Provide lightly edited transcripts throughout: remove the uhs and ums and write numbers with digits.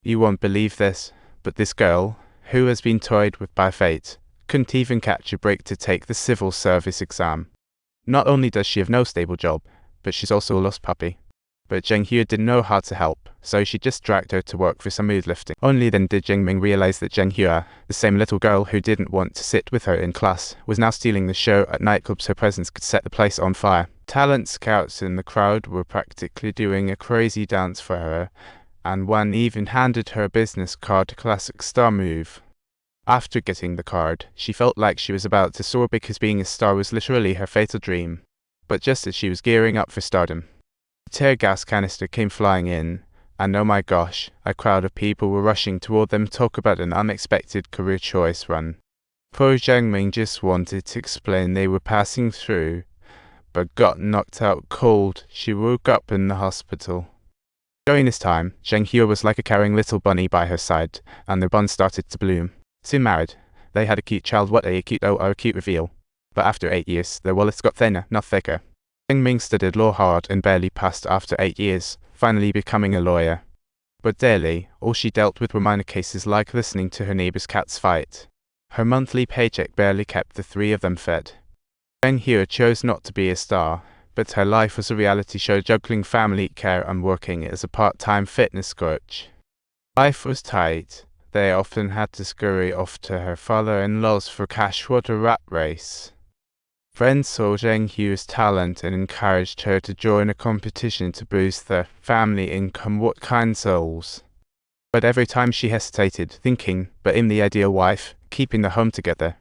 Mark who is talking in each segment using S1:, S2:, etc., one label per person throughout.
S1: You won't believe this, but this girl, who has been toyed with by fate, couldn't even catch a break to take the civil service exam. Not only does she have no stable job, but she's also a lost puppy. But Zheng didn't know how to help, so she just dragged her to work for some mood lifting. Only then did Zheng realize that Zheng, the same little girl who didn't want to sit with her in class, was now stealing the show at nightclubs. Her presence could set the place on fire. Talent scouts in the crowd were practically doing a crazy dance for her, and one even handed her a business card, a classic star move. After getting the card, she felt like she was about to soar because being a star was literally her fatal dream. But just as she was gearing up for stardom, a tear gas canister came flying in, and oh my gosh, a crowd of people were rushing toward them. Talk about an unexpected career choice run. Poor Zheng just wanted to explain they were passing through, but got knocked out cold. She woke up in the hospital. During this time, Zheng was like a caring little bunny by her side, and their bond started to bloom. Soon married, they had a cute child. What a cute reveal. But after 8 years, their wallets got thinner, not thicker. Zheng studied law hard and barely passed after 8 years, finally becoming a lawyer. But daily, all she dealt with were minor cases like listening to her neighbor's cats fight. Her monthly paycheck barely kept the three of them fed. Zheng chose not to be a star, but her life was a reality show, juggling family care and working as a part-time fitness coach. Life was tight. They often had to scurry off to her father-in-law's for cash. What a rat race. Friends saw Zheng's talent and encouraged her to join a competition to boost their family income. What kind souls. But every time she hesitated, thinking, but in the ideal wife, keeping the home together.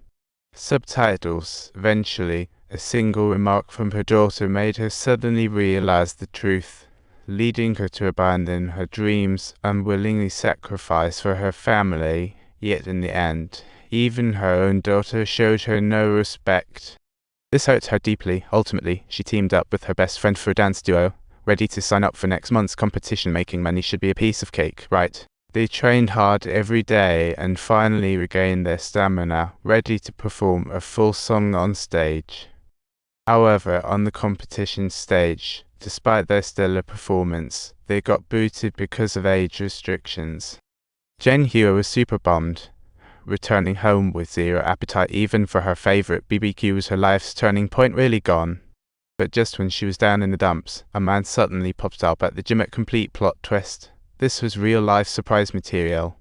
S1: Subtitles. Eventually, a single remark from her daughter made her suddenly realize the truth, leading her to abandon her dreams and willingly sacrifice for her family. Yet in the end, even her own daughter showed her no respect. This hurt her deeply. Ultimately, she teamed up with her best friend for a dance duo, ready to sign up for next month's competition. Making money should be a piece of cake, right? They trained hard every day and finally regained their stamina, ready to perform a full song on stage. However, on the competition stage, despite their stellar performance, they got booted because of age restrictions. Zheng was super bummed. Returning home with zero appetite even for her favorite BBQ was her life's turning point really gone. But just when she was down in the dumps, a man suddenly popped up at the gym. At complete plot twist. This was real-life surprise material.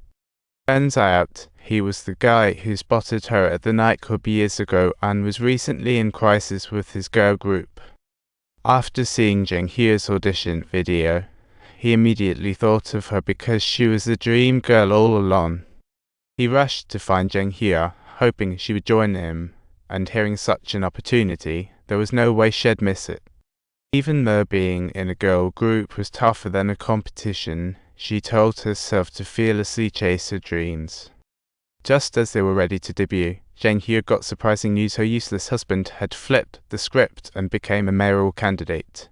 S1: Turns out, he was the guy who spotted her at the nightclub years ago and was recently in crisis with his girl group. After seeing Zheng's audition video, he immediately thought of her because she was the dream girl all along. He rushed to find Zheng, hoping she would join him, and hearing such an opportunity, there was no way she'd miss it. Even though being in a girl group was tougher than a competition, she told herself to fearlessly chase her dreams. Just as they were ready to debut, Zheng got surprising news. Her useless husband had flipped the script and became a mayoral candidate.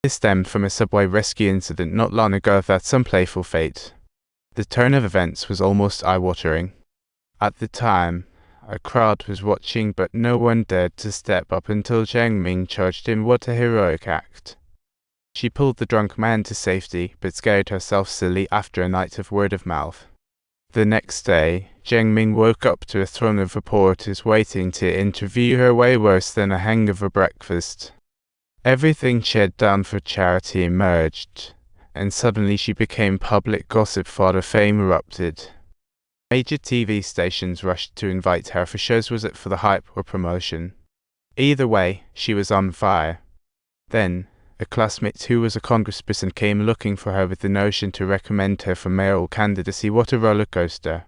S1: This stemmed from a subway rescue incident not long ago. That's some playful fate. The turn of events was almost eye-watering. At the time, a crowd was watching, but no one dared to step up until Zheng charged in. What a heroic act. She pulled the drunk man to safety, but scared herself silly after a night of word of mouth. The next day, Zheng woke up to a throng of reporters waiting to interview her, way worse than a hangover breakfast. Everything she had done for charity emerged, and suddenly she became public gossip. Fodder. Fame erupted. Major TV stations rushed to invite her for shows. Was it for the hype or promotion? Either way, she was on fire. Then, a classmate who was a congressperson came looking for her with the notion to recommend her for mayoral candidacy. What a roller coaster.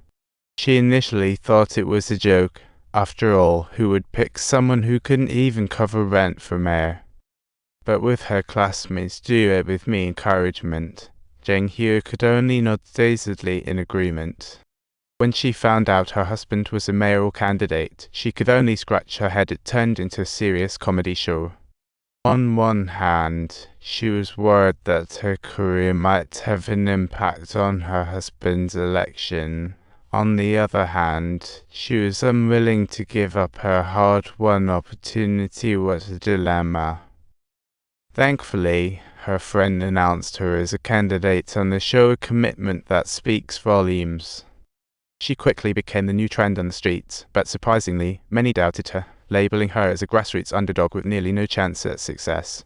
S1: She initially thought it was a joke. After all, who would pick someone who couldn't even cover rent for mayor? But with her classmates' do it with me encouragement, Zheng could only nod dazedly in agreement. When she found out her husband was a mayoral candidate, she could only scratch her head. It turned into a serious comedy show. On one hand, she was worried that her career might have an impact on her husband's election. On the other hand, she was unwilling to give up her hard-won opportunity. What a dilemma. Thankfully, her friend announced her as a candidate on the show, a commitment that speaks volumes. She quickly became the new trend on the streets, but surprisingly, many doubted her, labeling her as a grassroots underdog with nearly no chance at success.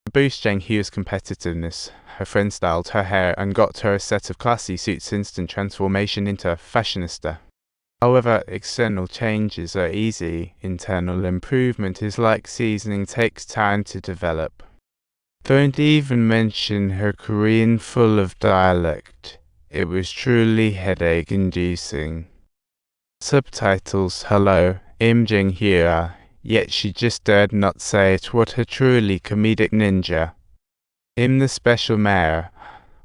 S1: To boost Zheng Hu's competitiveness, her friend styled her hair and got her a set of classy suits, instant transformation into a fashionista. However, external changes are easy. Internal improvement is like seasoning, takes time to develop. Don't even mention her Korean full of dialect. It was truly headache-inducing. Subtitles: Hello, I'm Zheng Hua. Yet she just dared not say it. What a truly comedic ninja. I'm the special mayor.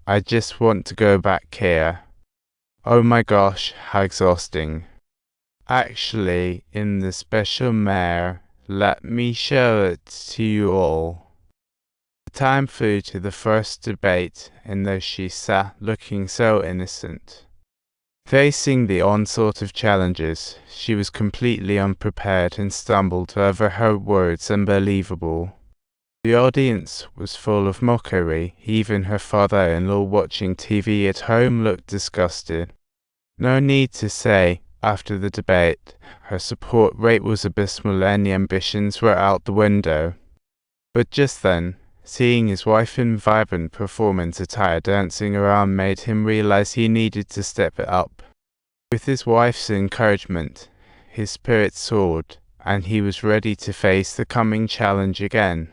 S1: I just want to go back here. Oh my gosh, how exhausting. Actually, in the special mayor, let me show it to you all. The time flew to the first debate, and though she sat looking so innocent, facing the onslaught of challenges, she was completely unprepared and stumbled over her words. Unbelievable. The audience was full of mockery. Even her father-in-law, watching TV at home, looked disgusted. No need to say, after the debate, her support rate was abysmal. Any ambitions were out the window. But just then, seeing his wife in vibrant performance attire dancing around made him realize he needed to step it up. With his wife's encouragement, his spirits soared, and he was ready to face the coming challenge again.